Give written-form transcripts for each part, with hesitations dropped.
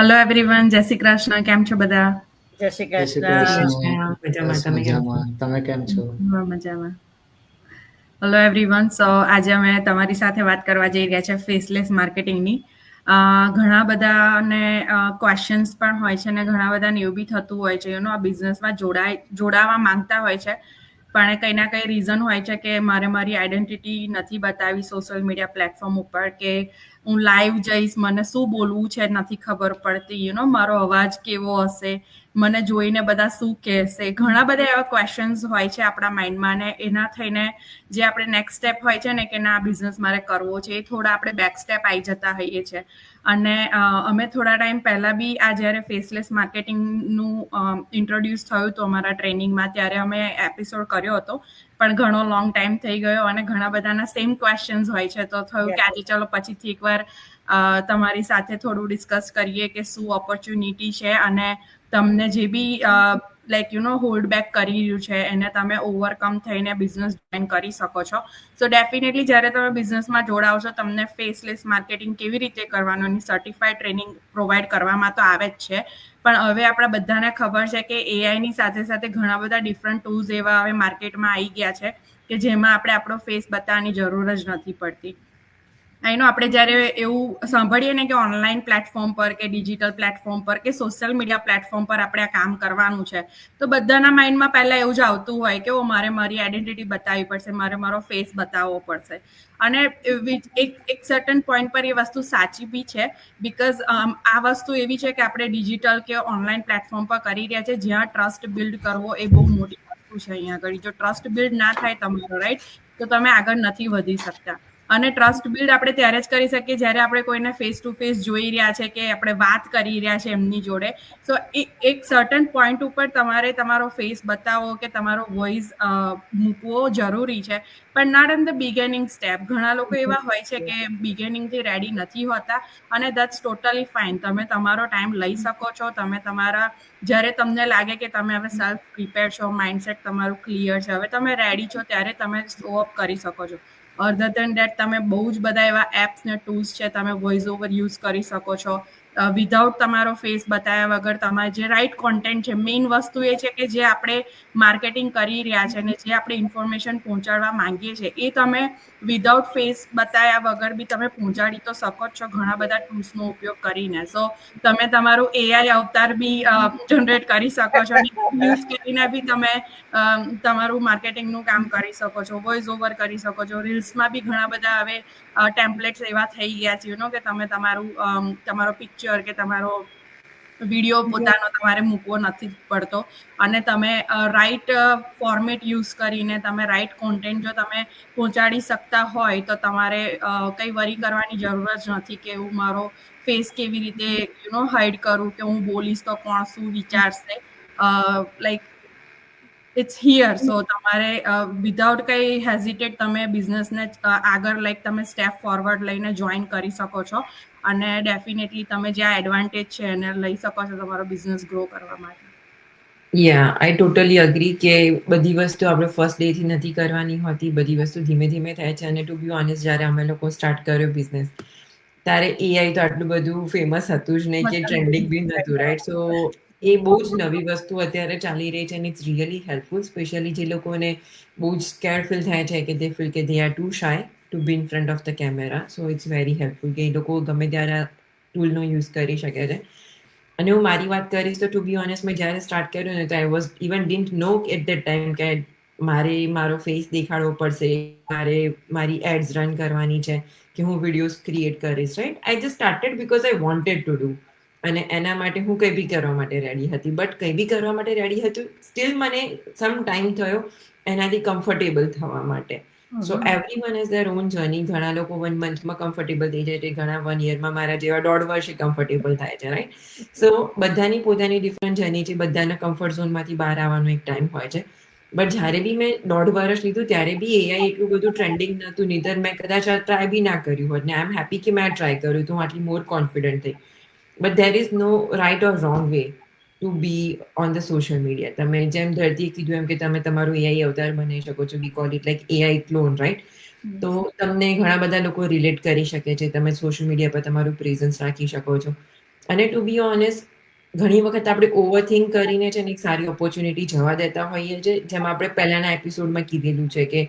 Hello everyone, Jai Shri Krishna. કેમ છો બધા? જય શ્રી જય શ્રી કૃષ્ણ. કૃષ્ણ. બસ મજામાં. તમે કેમ છો? મજામાં. Hello everyone. સો આજે અમે તમારી સાથે વાત કરવા જઈ રહ્યા છે ફેસલેસ માર્કેટિંગની. ઘણા બધાને ક્વેશ્ચન્સ પણ હોય છે અને ઘણા બધાને એવું બી થતું હોય છે આ બિઝનેસમાં જોડાવા માંગતા હોય છે, પણ કંઈ ના કંઈ રીઝન હોય છે કે મારે મારી આઈડેન્ટિટી નથી બતાવી સોશિયલ મીડિયા પ્લેટફોર્મ ઉપર, કે હું લાઈવ જઈશ, મને શું બોલવું છે નથી ખબર પડતી, મારો અવાજ કેવો હશે, મને જોઈને બધા શું કહેશે. ઘણા બધા એવા ક્વેશ્ચન્સ હોય છે આપણા માઇન્ડમાં, ને એના થઈને જે આપણે નેક્સ્ટ સ્ટેપ હોય છે ને કે ના બિઝનેસ મારે કરવો છે, એ થોડા આપણે બેક સ્ટેપ આવી જતા હોઈએ છીએ. અને અમે થોડા ટાઈમ પહેલા બી આ જ્યારે ફેસલેસ માર્કેટિંગનું ઇન્ટ્રોડ્યુસ થયું હતું અમારા ટ્રેનિંગમાં, ત્યારે અમે એપિસોડ કર્યો હતો, પણ ઘણો લોંગ ટાઈમ થઈ ગયો અને ઘણા બધાના સેમ ક્વેશ્ચન્સ હોય છે, તો થયું કે આજે ચલો પછીથી એકવાર તમારી સાથે થોડું ડિસ્કસ કરીએ કે શું ઓપોર્ચ્યુનિટી છે અને તમને જે બી હોલ્ડ બેક કરી રહ્યું છે એને તમે ઓવરકમ થઈને બિઝનેસ જોઈન કરી શકો છો. સો ડેફિનેટલી જ્યારે તમે બિઝનેસમાં જોડાઓ છો, તમને ફેસલેસ માર્કેટિંગ કેવી રીતે કરવાનું એની સર્ટિફાઈડ ટ્રેનિંગ પ્રોવાઈડ કરવામાં તો આવે જ છે, પણ હવે આપણા બધાને ખબર છે કે એઆઈની સાથે સાથે ઘણા બધા ડિફરન્ટ ટૂલ્સ એવા હવે માર્કેટમાં આવી ગયા છે કે જેમાં આપણે આપણો ફેસ બતાવવાની જરૂર જ નથી પડતી. આઈનો આપણે જ્યારે એવું સાંભળીએ ને કે ઓનલાઈન પ્લેટફોર્મ પર કે ડિજિટલ પ્લેટફોર્મ પર કે સોશિયલ મીડિયા પ્લેટફોર્મ પર આપણે આ કામ કરવાનું છે, તો બધાના માઇન્ડમાં પહેલા એવું જ આવતું હોય કે મારે મારી આઈડેન્ટિટી બતાવવી પડશે, મારે મારો ફેસ બતાવવો પડશે. અને એક સર્ટન પોઈન્ટ પર એ વસ્તુ સાચી બી છે, બીકોઝ આ વસ્તુ એવી છે કે આપણે ડિજિટલ કે ઓનલાઈન પ્લેટફોર્મ પર કરી રહ્યા છે જ્યાં ટ્રસ્ટ બિલ્ડ કરવો એ બહુ મોટી વસ્તુ છે. અહીંયા આગળ જો ટ્રસ્ટ બિલ્ડ ના થાય તમારો, રાઈટ, તો તમે આગળ નથી વધી શકતા. અને ટ્રસ્ટ બિલ્ડ આપણે ત્યારે જ કરી શકીએ જ્યારે આપણે કોઈને ફેસ ટુ ફેસ જોઈ રહ્યા છે, કે આપણે વાત કરી રહ્યા છે એમની જોડે. સો એક સર્ટન પોઈન્ટ ઉપર તમારે તમારો ફેસ બતાવો કે તમારો વોઇસ મૂકવો જરૂરી છે, પણ નોટ ઇન ધ બિગેનિંગ સ્ટેપ. ઘણા લોકો એવા હોય છે કે બિગેનિંગથી રેડી નથી હોતા, અને દેટ્સ ટોટલી ફાઇન. તમે તમારો ટાઈમ લઈ શકો છો. તમે તમારા જ્યારે તમને લાગે કે તમે હવે સેલ્ફ પ્રિપેર છો, માઇન્ડસેટ તમારું ક્લિયર છે, હવે તમે રેડી છો, ત્યારે તમે શો અપ કરી શકો છો. અધર દેન દેટ તમે બહુ જ બધા એવા એપ્સ ને ટૂલ્સ છે, તમે વોઇસ ઓવર યુઝ કરી શકો છો વિધાઉટ તમારો ફેસ બતાવ્યા વગર. તમારે જે રાઈટ કોન્ટેન્ટ છે, મેઇન વસ્તુ એ છે કે જે આપણે માર્કેટિંગ કરી રહ્યા છે અને જે આપણે ઇન્ફોર્મેશન પહોંચાડવા માંગીએ છીએ એ તમે વિધાઉટ ફેસ બતાવ્યા વગર બી તમે પહોંચાડી તો શકો જ છો ઘણા બધા ટૂલ્સનો ઉપયોગ કરીને. સો તમે તમારું એઆઈ અવતાર બી જનરેટ કરી શકો છો, અને યુઝ કરીને બી તમે તમારું માર્કેટિંગનું કામ કરી શકો છો, વોઇસ ઓવર કરી શકો છો. રીલ્સમાં બી ઘણા બધા હવે ટેમ્પલેટ્સ એવા થઈ ગયા છે કે તમે તમારો પિક્ચર કે તમારો વિડીયો પોતાનો તમારે મૂકવો નથી પડતો, અને તમે રાઈટ ફોર્મેટ યુઝ કરીને તમે રાઈટ કોન્ટેન્ટ જો તમે પહોંચાડી શકતા હોય તો તમારે કંઈ વરી કરવાની જરૂર જ નથી કે હું મારો ફેસ કેવી રીતે હાઈડ કરું, કે હું બોલીશ તો કોણ શું વિચારશે. Like it's here. સો તમારે વિધાઉટ કંઈ હેઝિટેટ તમે બિઝનેસને આગળ તમે સ્ટેપ ફોરવર્ડ લઈને જોઈન કરી શકો છો, અને ડેફિનેટલી તમે જે આ એડવાન્ટેજ છે એને લઈ શકો છો તમારો બિઝનેસ ગ્રો કરવા માટે. આઈ ટોટલી અગ્રી કે બધી વસ્તુ આપણે ફર્સ્ટ ડે થી નથી કરવાની હોતી, બધી વસ્તુ ધીમે ધીમે થાય છે. અને ટુ બી ઓનેસ્ટ, જ્યારે અમે લોકો સ્ટાર્ટ કર્યો બિઝનેસ ત્યારે એઆઈ તો આટલું બધું ફેમસ હતું જ નહીં, કે ટ્રેન્ડિંગ બી નહોતું, રાઈટ? સો એ બહુ જ નવી વસ્તુ અત્યારે ચાલી રહી છે, અને ઇટ્સ રિયલી હેલ્પફુલ, સ્પેશિયલી જે લોકોને બહુ જ સ્કેર ફીલ થાય છે કે દે ફીલ કે they are too shy to be in front of the camera. So it's very helpful કે એ લોકો ગમે ત્યારે આ ટૂલનો યુઝ કરી શકે છે. અને હું મારી વાત કરીશ તો ટુ બી ઓનેસ્ટ, મેં જ્યારે સ્ટાર્ટ કર્યું ને તો I was even didn't know at that time કે મારે મારો ફેસ દેખાડવો પડશે, મારે મારી એડ્સ રન કરવાની છે, કે હું વિડીયોઝ ક્રિએટ કરીશ, right? I just started because I wanted to do, અને એના માટે હું કંઈ બી કરવા માટે રેડી હતી. બટ કંઈ બી કરવા માટે રેડી હતું, સ્ટીલ મને સમ ટાઈમ થયો એનાથી કમ્ફર્ટેબલ થવા માટે. So every one is there on journey. ઘણા લોકો 1 મંથમાં કમ્ફર્ટેબલ થઈ જાય છે, ઘણા 1 યરમાં, મારા જેવા 1.5 વર્ષે કમ્ફર્ટેબલ થાય છે, રાઈટ? સો બધાની પોતાની ડિફરન્ટ જર્ની છે, બધાના કમ્ફર્ટ ઝોનમાંથી બહાર આવવાનો એક ટાઈમ હોય છે. બટ જ્યારે બી મેં 1.5 વર્ષ લીધું ત્યારે બી એઆઈ એટલું બધું ટ્રેન્ડિંગ નહોતું, નીધર મેં કદાચ આ ટ્રાય બી ના કર્યું હોત. ને આઈ એમ હેપી કે મેં ટ્રાય કર્યું તો હું આટલી મોર કોન્ફિડન્ટ થઈ. But there is no right or wrong way to be on the social media. તમે જેમ ધરતીએ કીધું એમ કે તમે તમારું એઆઈ અવતાર બનાવી શકો છો, વી call it like AI clone, right? તો તમને ઘણા બધા લોકો રિલેટ કરી શકે છે. તમે સોશિયલ મીડિયા પર તમારું પ્રેઝન્સ રાખી શકો છો. અને ટુ બી ઓનેસ્ટ ઘણી વખત આપણે ઓવરથિંક કરીને છે ને એક સારી ઓપોર્ચ્યુનિટી જવા દેતા હોઈએ છીએ, જેમ આપણે પહેલાના એપિસોડમાં કીધેલું છે કે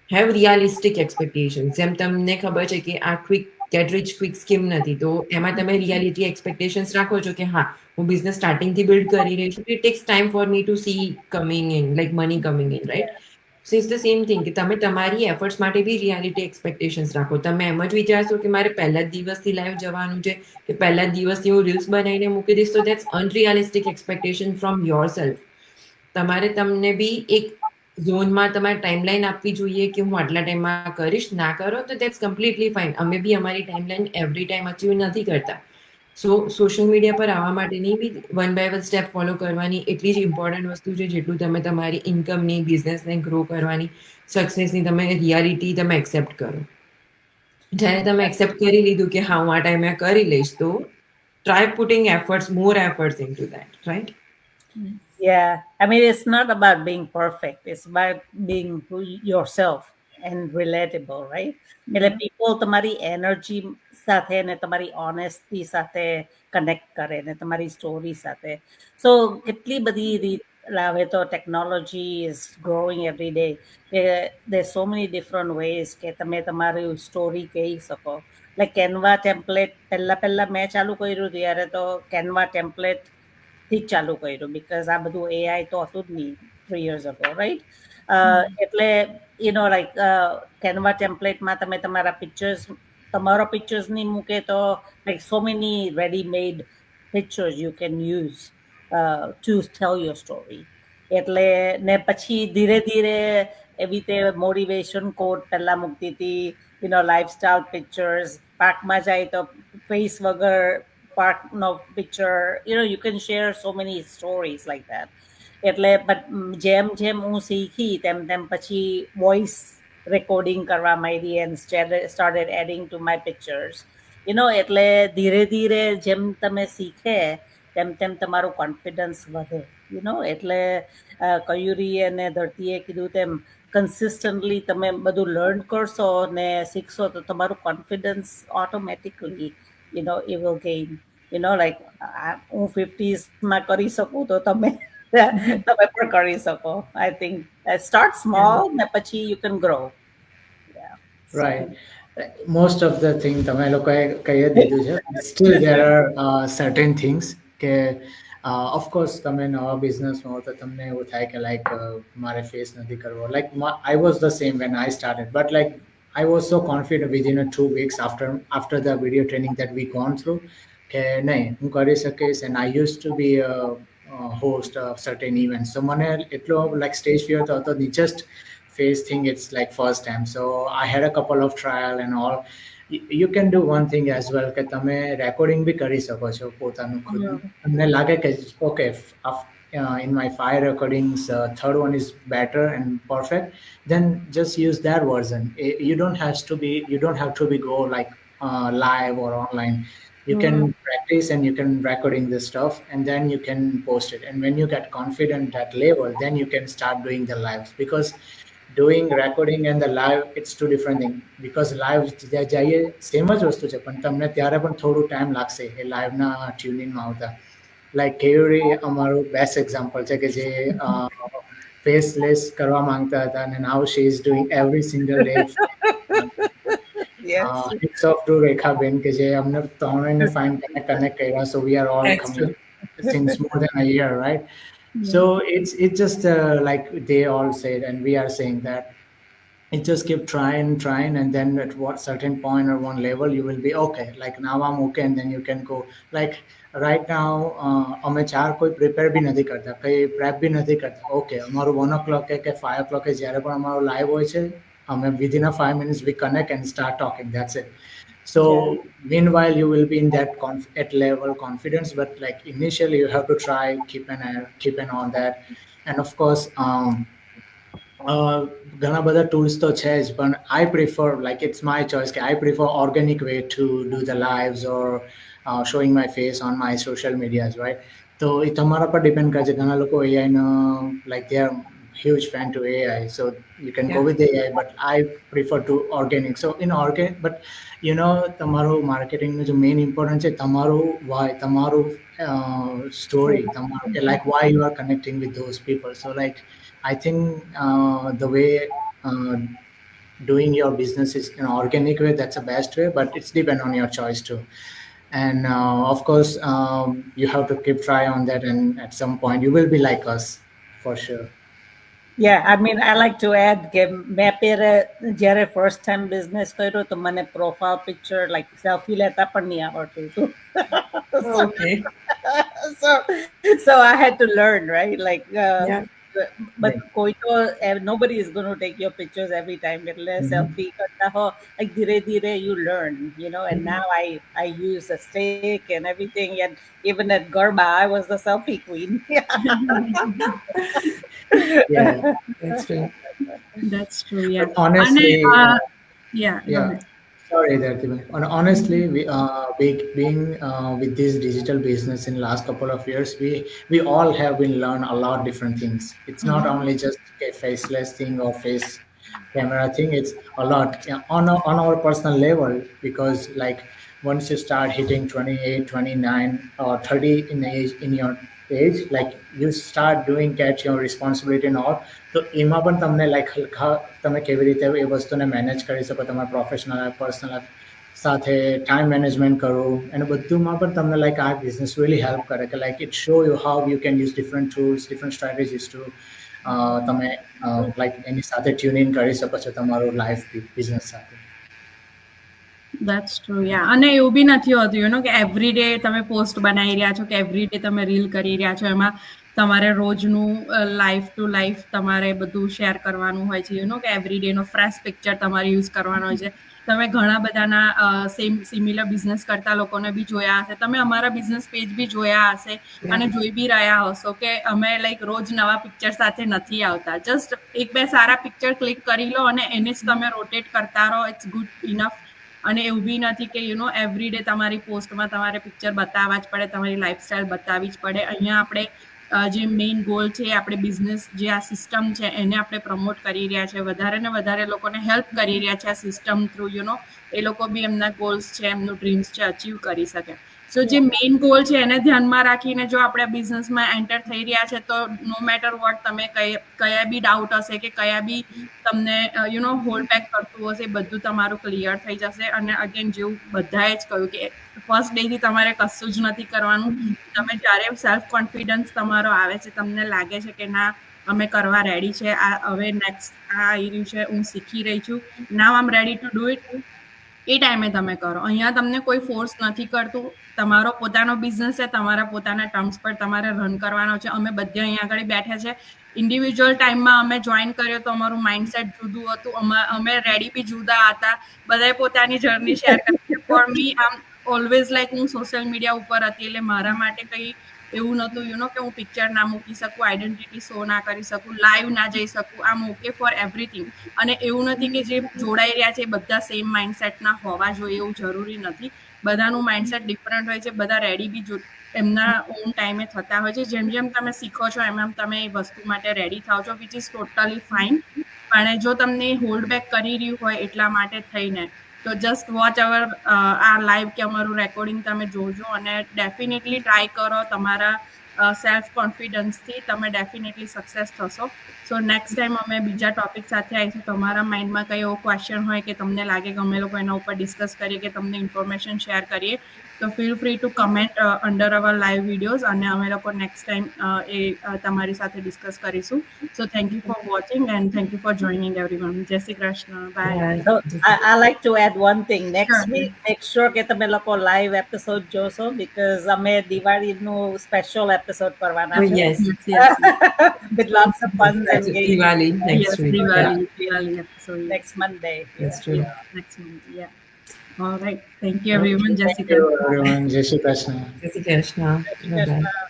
હેવ રિયાલિસ્ટિક એક્સપેક્ટેશન. જેમ તમને ખબર છે કે આ quick get rich quick scheme નથી, તો એમાં તમે રિયાલિટી એક્સપેક્ટેશન્સ રાખો છો કે હા, હું બિઝનેસ સ્ટાર્ટિંગથી બિલ્ડ કરી રહી છું, it takes time for me to see coming in, like money coming in, right? So it's the same thing કે તમે તમારી એફર્ટ્સ માટે બી રિયાલિટી એક્સપેક્ટેશન્સ રાખો. તમે એમ જ વિચારશો કે મારે પહેલા જ દિવસથી લાઈવ જવાનું છે, કે પહેલા જ દિવસથી હું રીલ્સ બનાવીને મૂકી દઈશ, તો that's unrealistic expectation from yourself. તમારે તમને બી એક ઝોનમાં તમારે ટાઈમલાઈન આપવી જોઈએ કે હું આટલા ટાઈમમાં કરીશ. ના કરો તો દેટ્સ કમ્પ્લીટલી ફાઇન. અમે બી અમારી ટાઈમલાઈન એવરી ટાઈમ અચીવ નથી કરતા. સો સોશિયલ મીડિયા પર આવવા માટેની બી one by one step follow કરવાની એટલી જ ઇમ્પોર્ટન્ટ વસ્તુ છે જેટલું તમે તમારી ઇન્કમની, બિઝનેસને ગ્રો કરવાની, સક્સેસની તમે રિયાલિટી તમે એક્સેપ્ટ કરો. જ્યારે તમે એક્સેપ્ટ કરી લીધું કે હા, હું આ ટાઈમે કરી લઈશ, તો try putting efforts, more efforts into that, right? Yeah, I mean, it's not about being perfect. It's about being yourself and relatable, right? એટલે people તમારી એનર્જી સાથે ને તમારી ઓનેસ્ટી સાથે કનેક્ટ કરે ને તમારી સ્ટોરી સાથે. સો કેટલી બધી રીત લાવે તો technology is growing every day કે there so many different ways કે તમે તમારી સ્ટોરી કહી શકો. લાઈક કેનવા ટેમ્પલેટ પહેલા મેં ચાલુ કર્યું ત્યારે તો કેનવા ટેમ્પલેટ થી જ ચાલુ કર્યું, બીકોઝ આ બધું એઆઈ તો હતું જ નહીં 3 years ago, રાઈટ? એટલે લાઈક કેનવા ટેમ્પલેટમાં તમે તમારા પિક્ચર્સ, તમારો પિક્ચર્સ નહીં મૂકે તો like so many ready made pictures you can use to tell your story. એટલે ને પછી ધીરે ધીરે એવી રીતે મોટિવેશન કોટ પહેલા મૂકતી હતી, લાઈફસ્ટાઈલ પિક્ચર્સ. પાર્કમાં જાય તો ફેસ વગર park no picture, you can share so many stories like that. એટલે જેમ જેમ હું શીખી તેમ પછી વોઇસ રેકોર્ડિંગ કરવા માંડી and started adding to my pictures. એટલે ધીરે ધીરે જેમ તમે શીખે તેમ તમારું કોન્ફિડન્સ વધે. એટલે કયુરી અને ધરતીએ કીધું તેમ કન્સિસ્ટન્ટલી તમે બધું લર્ન કરશો ને શીખશો તો તમારું confidence automatically it will gain. Like હું 50s માં કરી શકું તો તમે તમે પણ કરી શકો. I think start small ને પછી you can grow. Yeah. Right. Most of the thing તમે લોકોએ કહી જ દીધું છે. Still there are certain things કે of course તમે નવા બિઝનેસમાં હો તો તમને એવું થાય કે લાઈક મારે ફેસ નથી કરવો. Like I was the same when I started, but like I was so confident within 2 weeks after the video training that we gone through કે નહીં હું કરી શકીશ. And I used to be a host of certain events. So મને એટલો like stage fear તો હતો નહીં. Just face thing, it's like first time, so I had a couple of trial and all. You can do one thing as well કે તમે recording બી કરી શકો છો પોતાનું ખુદ. તમને લાગે કે okay, in my 5 recordings third one is better and perfect, then just use that version. You don't have to be go like live or online. You can practice and you can recording the stuff and then you can post it, and when you get confident that level, then you can start doing the lives. Because doing recording and the live, it's two different thing. Because live જઈએ same જ વસ્તુ છે પણ તમને ત્યારે પણ થોડું time લાગશે એ લાઈવના ટ્યુનિંગમાં આવતા. લાઈક કેયુરી અમારું બેસ્ટ એક્ઝામ્પલ છે કે જે ફેસલેસ કરવા માંગતા હતા અને now she is doing every single day. It's of to Rekhaben કે જે અમને ત્રણેયને ફાઇન કરીને કનેક્ટ કર્યા. So we are all coming since more than a year, right? So it's just like they all said and we are saying that it just keep trying, and then at what certain point or one level you will be okay, like now I'm okay, and then you can go. Like right now અમે ચાર કોઈ prepare બી નથી કરતા, કઈ prep બી નથી કરતા. Okay અમારું 1 o'clock કે 5 o'clock જ્યારે પણ અમારું લાઈવ હોય છે અમે within a 5 minutes we connect and start talking, that's it. So meanwhile you will be in that at level confidence, but like initially you have to try keep an on that. And of course ઘણા બધા tools તો છે જ પણ I prefer, like it's my choice કે I prefer organic way to do the lives or showing my face on my social medias, right? તો એ તમારા પર ડિપેન્ડ કરે છે. ઘણા લોકો AI no like they are huge fan to AI, so you can go Yeah. with the AI, but I prefer to organic. So in organic, but તમારું માર્કેટિંગનું જે main important છે તમારું why, તમારું story, તમારું કે like why you are connecting with those people. So like I think the way doing your business is in an organic way, that's the best way, but it's depend on your choice too. And of course, you have to keep try on that, and at some point you will be like us for sure. Yeah, I mean, I like to add કે મેં જ્યારે first time business કર્યો તો મને profile picture like selfie લેતા પણ નહીં આવડતું હતું. Okay. So I had to learn, right? Like, Yeah. but nobody is going to take your pictures every time. Selfie karta ho, like dhire you learn, and now I use a stick and everything, and even at Garba I was the selfie queen. Yeah, That's true. That's true. Yeah. but honestly, Yeah. Go yeah. ahead. Sorry, Dhartima. Honestly, being with this digital business in last couple of years, we all have been learn a lot different things. It's not only just a faceless thing or face camera thing. It's a lot, yeah, on our personal level, because like once you start hitting 28, 29 or 30 in your age, like you start doing get your responsibility and all. તો એમાં પણ તમને like તમે કેવી રીતે એ વસ્તુને manage કરી શકો, તમારા પ્રોફેશનલ પર્સનલ સાથે ટાઈમ મેનેજમેન્ટ કરવું, અને બધુંમાં પણ તમને લાઈક આ બિઝનેસ રિયલી હેલ્પ કરે કે like it show you how you can use different tools, different strategies to તમે લાઈક એની સાથે ટ્યુનિંગ કરી શકો છો તમારું લાઈફ બિઝનેસ સાથે. That's true. Yeah. અને એવું બી નથી હોતું કે એવરી ડે તમે પોસ્ટ બનાવી રહ્યા છો કે એવરી ડે તમે રીલ કરી રહ્યા છો, એમાં તમારે રોજનું લાઈફ ટુ લાઈફ તમારે બધું શેર કરવાનું હોય છે. કે એવરી ડે નો ફ્રેશ પિક્ચર તમારે યુઝ કરવાનો હોય છે. તમે ઘણા બધાના સિમિલર બિઝનેસ કરતા લોકોને બી જોયા હશે, તમે અમારા બિઝનેસ પેજ બી જોયા હશે અને જોઈ બી રહ્યા હશો કે અમે લાઈક રોજ નવા પિક્ચર સાથે નથી આવતા. જસ્ટ એક બે સારા પિક્ચર ક્લિક કરી લો અને એને જ તમે રોટેટ કરતા રહો. It's good enough. અને એવું બી નથી કે એવરી ડે તમારી પોસ્ટમાં તમારે પિક્ચર બતાવવા જ પડે, તમારી લાઈફસ્ટાઈલ બતાવવી જ પડે. અહીંયા આપણે જે મેઇન ગોલ છે, આપણે બિઝનેસ જે આ સિસ્ટમ છે એને આપણે પ્રમોટ કરી રહ્યા છે, વધારે ને વધારે લોકોને હેલ્પ કરી રહ્યા છે આ સિસ્ટમ થ્રુ. એ લોકો બી એમના ગોલ્સ છે, એમનું ડ્રીમ્સ છે, અચીવ કરી શકે. સો જે મેઇન ગોલ છે એને ધ્યાનમાં રાખીને જો આપણે બિઝનેસમાં એન્ટર થઈ રહ્યા છે તો નો મેટર વોટ તમે કયા બી ડાઉટ હશે કે કયા બી તમને હોલ્ડ બેક કરતું હશે, બધું તમારું ક્લિયર થઈ જશે. અને અગેન જેવું બધાએ જ કહ્યું કે ફર્સ્ટ ડે થી તમારે કશું જ નથી કરવાનું. તમે જ્યારે સેલ્ફ કોન્ફિડન્સ તમારો આવે છે, તમને લાગે છે કે ના અમે કરવા રેડી છે, આ હવે નેક્સ્ટ આ આવી રહ્યું છે, હું શીખી રહી છું, નાવ આઈ એમ રેડી ટુ ડુ ઇટ, એ ટાઈમે તમે કરો. અહીંયા તમને કોઈ ફોર્સ નથી કરતું. તમારો પોતાનો બિઝનેસ છે, તમારા પોતાના ટર્મ્સ પર તમારે રન કરવાનો છે. અમે બધે અહીંયા આગળ બેઠા છે. ઇન્ડિવિજ્યુઅલ ટાઈમમાં અમે જોઈન કર્યો તો અમારું માઇન્ડસેટ જુદું હતું, અમે રેડી બી જુદા હતા. બધાએ પોતાની જર્ની શેર કરી. ફોર મી આમ ઓલવેઝ લાઈક હું સોશિયલ મીડિયા ઉપર હતી, એટલે મારા માટે કંઈ એવું નહોતું કે હું પિક્ચર ના મૂકી શકું, આઈડેન્ટિટી શો ના કરી શકું, લાઈવ ના જઈ શકું. આમ ઓકે ફોર એવરીથિંગ. અને એવું નથી કે જે જોડાઈ રહ્યા છે એ બધા સેમ માઇન્ડસેટના હોવા જોઈએ, એવું જરૂરી નથી. બધાનું માઇન્ડસેટ ડિફરન્ટ હોય છે. બધા રેડી બી એમના ઓન ટાઈમે થતા હોય છે. જેમ જેમ તમે શીખો છો એમ એમ તમે એ વસ્તુ માટે રેડી થાવ છો, વિચ ઇઝ ટોટલી ફાઇન. પણ જો તમને હોલ્ડ બેક કરી રહ્યું હોય એટલા માટે થઈને તો જસ્ટ વોચ અવર આ લાઈવ કે અમારું રેકોર્ડિંગ તમે જોજો અને ડેફિનેટલી ટ્રાય કરો. તમારા સેલ્ફ કોન્ફિડન્સથી તમે ડેફિનેટલી સક્સેસ થશો. સો નેક્સ્ટ ટાઈમ અમે બીજા ટોપિક સાથે આવીશું. તમારા માઇન્ડમાં કંઈ એવો ક્વેશ્ચન હોય કે તમને લાગે કે અમે લોકો એના ઉપર ડિસ્કસ કરીએ કે તમને ઇન્ફોર્મેશન શેર કરીએ, તો feel free to comment under our live videos, અને અમે લોકો નેક્સ્ટ ટાઈમ એ તમારી સાથે ડિસ્કસ કરીશું. So thank you for watching and thank you for joining everyone. Jai Shri Krishna. Bye. Yeah. So I like to add one thing. Next Sure. week, make sure કે તમે લોકો live episode જોશો, because અમે દિવાળીનું special episode કરવાના Oh, છે. yes. Yes. With lots of fun and That's games Diwali next Yes, week. Diwali episode. next Monday. That's true. Next month. Yeah. All right. Thank you, everyone. Jai Thank Shri you Krishna. everyone. Jai Shri Krishna. Jai Shri Krishna. Bye-bye. Krishna.